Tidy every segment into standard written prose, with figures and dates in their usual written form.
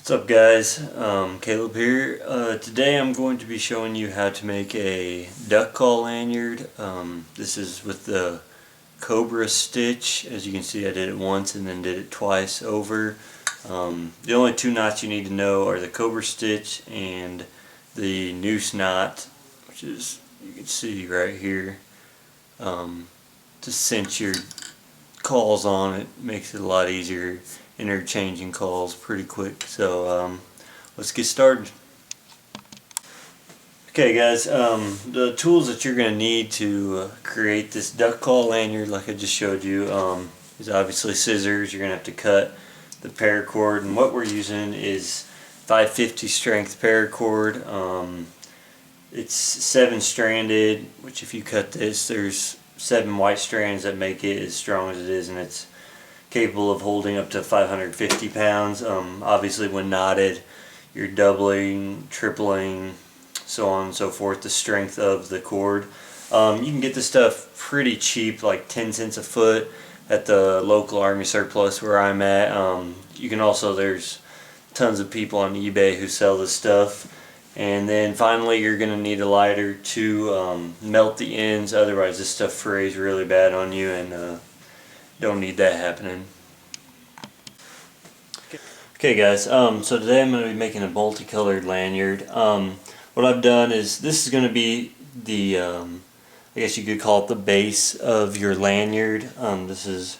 What's up guys, Caleb here. Today I'm going to be showing you how to make a duck call lanyard. This is with the Cobra stitch. As you can see, I did it once and then did it twice over. The only two knots you need to know are the Cobra stitch and the noose knot, which is, you can see right here. To cinch your calls on, it makes it a lot easier interchanging calls pretty quick. So let's get started. Okay guys, the tools that you're going to need to create this duck call lanyard like I just showed you is obviously scissors. You're going to have to cut the paracord, and what we're using is 550 strength paracord. It's 7-stranded, which if you cut this, there's 7 white strands that make it as strong as it is, and it's capable of holding up to 550 pounds. Obviously when knotted, you're doubling, tripling, so on and so forth, the strength of the cord. You can get this stuff pretty cheap, like 10 cents a foot at the local Army Surplus where I'm at. You can also, there's tons of people on eBay who sell this stuff. And then finally you're going to need a lighter to melt the ends, otherwise this stuff frays really bad on you, and don't need that happening. Okay guys, so today I'm going to be making a multicolored lanyard. What I've done is, this is going to be the, I guess you could call it the base of your lanyard. This is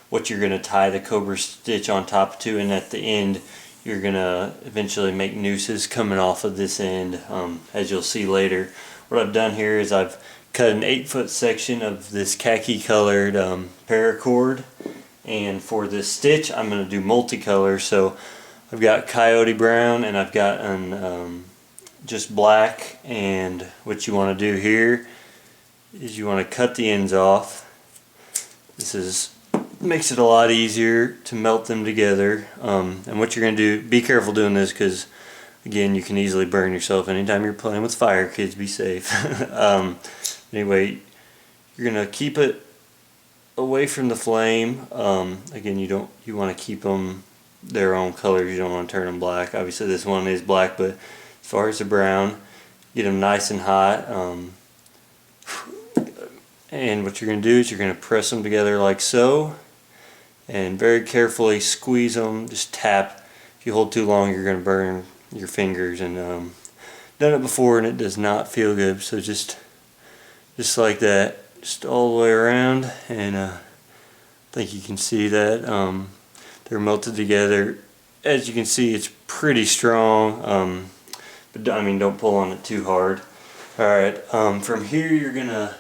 what you're going to tie the Cobra stitch on top to, and at the end you're going to eventually make nooses coming off of this end, as you'll see later. What I've done here is I've cut an 8-foot section of this khaki colored paracord, and for this stitch I'm going to do multicolor. So I've got coyote brown and I've got an just black, and what you want to do here is you want to cut the ends off. This makes it a lot easier to melt them together, and what you're going to do, be careful doing this because again you can easily burn yourself anytime you're playing with fire. Kids, be safe. Anyway, you're going to keep it away from the flame. Again, you want to keep them their own colors. You don't want to turn them black. Obviously this one is black, but as far as the brown, get them nice and hot. And what you're going to do is you're going to press them together like so, and very carefully squeeze them. Just tap. If you hold too long, you're going to burn your fingers, and done it before and it does not feel good. So just like that, just all the way around, and I think you can see that they're melted together. As you can see, it's pretty strong, but I mean, don't pull on it too hard. Alright, from here you're gonna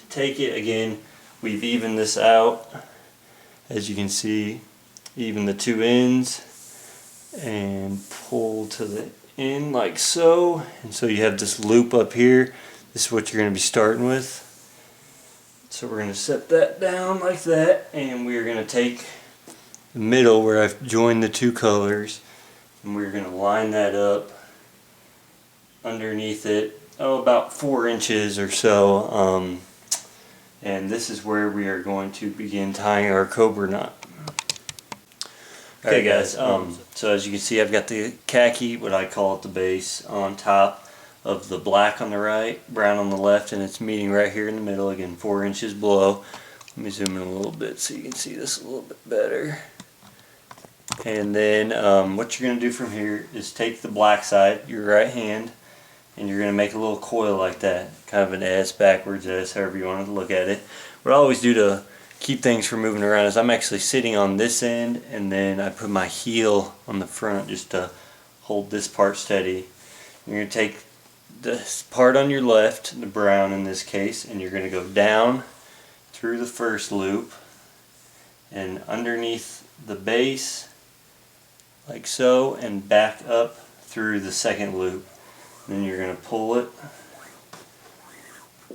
take it again. We've evened this out, as you can see, even the two ends, and pull to the end like so, and so you have this loop up here. This is what you're going to be starting with. So we're going to set that down like that, and we're going to take the middle where I've joined the two colors, and we're going to line that up underneath it, about 4 inches or so, and this is where we are going to begin tying our Cobra knot. Okay guys, so as you can see, I've got the khaki, what I call it the base, on top of the black on the right, brown on the left, and it's meeting right here in the middle, again 4 inches below. Let me zoom in a little bit so you can see this a little bit better. And then what you're going to do from here is take the black side, your right hand, and you're going to make a little coil like that, kind of an S, backwards S, however you want to look at it. What I always do to keep things from moving around is I'm actually sitting on this end, and then I put my heel on the front just to hold this part steady. You're going to take this part on your left, the brown in this case, and you're going to go down through the first loop and underneath the base like so, and back up through the second loop. Then you're going to pull it,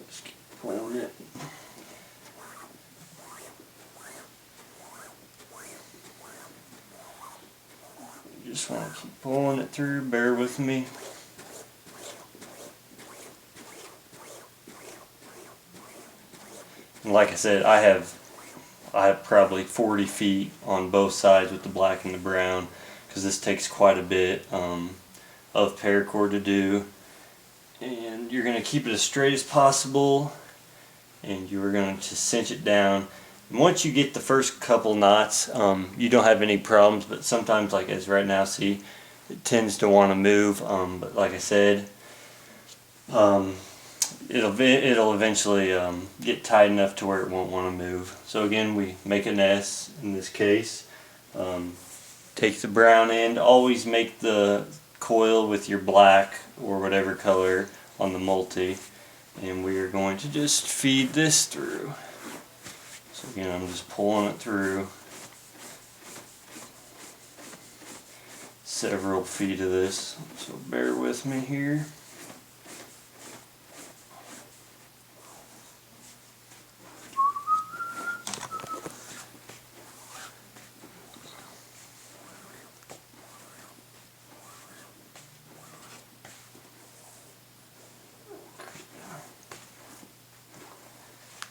just keep pulling it. You just want to keep pulling it through, bear with me. And like I said, I have probably 40 feet on both sides with the black and the brown, because this takes quite a bit of paracord to do. And you're going to keep it as straight as possible, and you're going to cinch it down. And once you get the first couple knots, you don't have any problems, but sometimes, like as right now, see, it tends to want to move, but like I said, it'll eventually get tight enough to where it won't want to move. So again, we make an S in this case. Take the brown end. Always make the coil with your black or whatever color on the multi, and we are going to just feed this through. So again, I'm just pulling it through several feet of this, so bear with me here.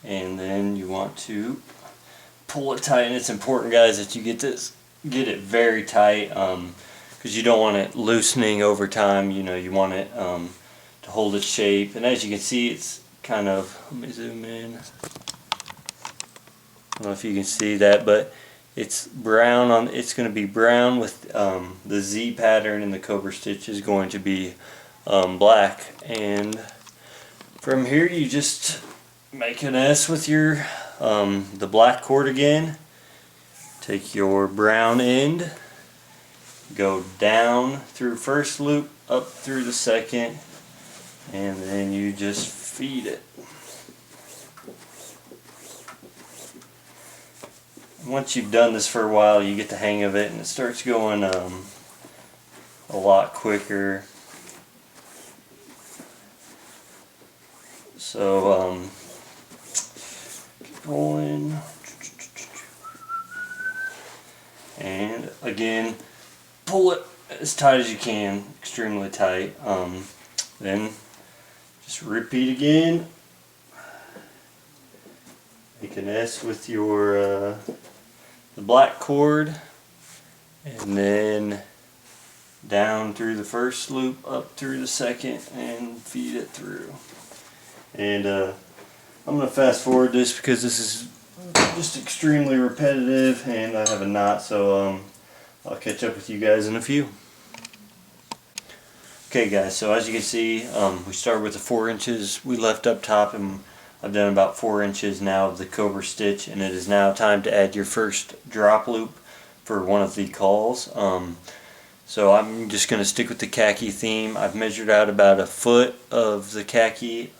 And then you want to pull it tight, and it's important, guys, that you get it very tight, because you don't want it loosening over time. You know, you want it to hold its shape. And as you can see, it's kind of, let me zoom in. I don't know if you can see that, but it's brown on. It's going to be brown with the Z pattern, and the Cobra stitch is going to be black. And from here, you just make an S with your the black cord again. Take your brown end, go down through first loop, up through the second, and then you just feed it. Once you've done this for a while, you get the hang of it, and it starts going a lot quicker. So keep going, and again, pull it as tight as you can, extremely tight. Then just repeat again. Make an S with your the black cord, and then down through the first loop, up through the second, and feed it through. And I'm going to fast forward this because this is just extremely repetitive, and I have a knot, so I'll catch up with you guys in a few. Okay guys, so as you can see, we started with the 4 inches we left up top, and I've done about 4 inches now of the Cobra stitch, and it is now time to add your first drop loop for one of the calls. So I'm just going to stick with the khaki theme. I've measured out about a foot of the khaki.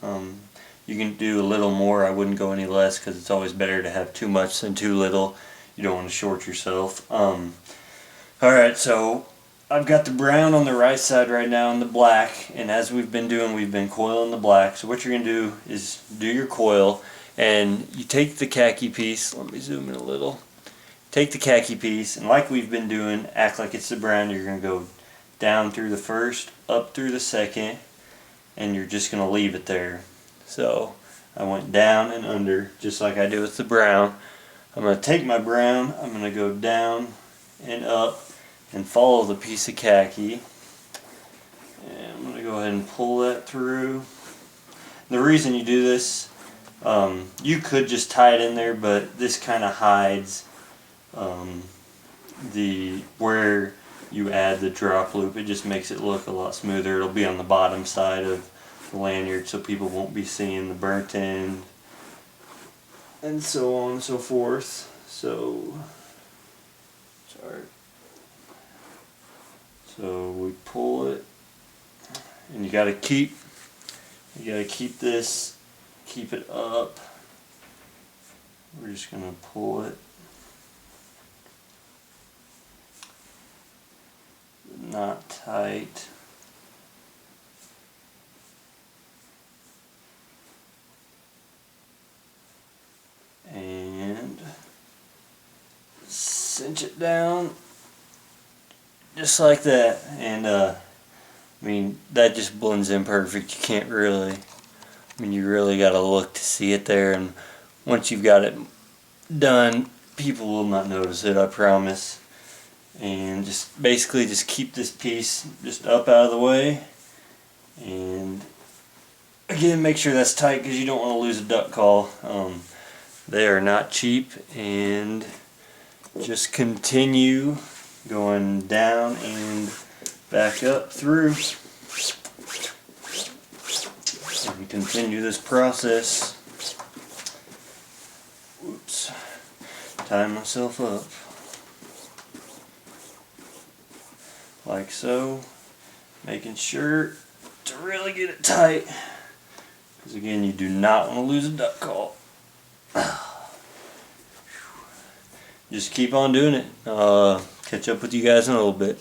You can do a little more. I wouldn't go any less, because it's always better to have too much than too little. You don't want to short yourself. Alright, so I've got the brown on the right side right now and the black, and as we've been doing, we've been coiling the black. So what you're going to do is do your coil, and you take the khaki piece. Let me zoom in a little. Take the khaki piece, and like we've been doing, act like it's the brown. You're going to go down through the first, up through the second, and you're just going to leave it there. So I went down and under, just like I do with the brown. I'm going to take my brown, I'm going to go down and up and follow the piece of khaki. And I'm going to go ahead and pull that through. The reason you do this, you could just tie it in there, but this kind of hides where you add the drop loop. It just makes it look a lot smoother. It'll be on the bottom side of the lanyard, so people won't be seeing the burnt end, and so on and so forth. So we pull it, and you gotta keep this, keep it up. We're just gonna pull it, not tight. And cinch it down just like that, and I mean, that just blends in perfect. You can't really, I mean, you really got to look to see it there, and once you've got it done, people will not notice it, I promise. and just basically just keep this piece just up out of the way, and again make sure that's tight because you don't want to lose a duck call. They are not cheap, and just continue going down and back up through and continue this process. Whoops, tying myself up like so, making sure to really get it tight because again you do not want to lose a duck call. Just keep on doing it. Catch up with you guys in a little bit.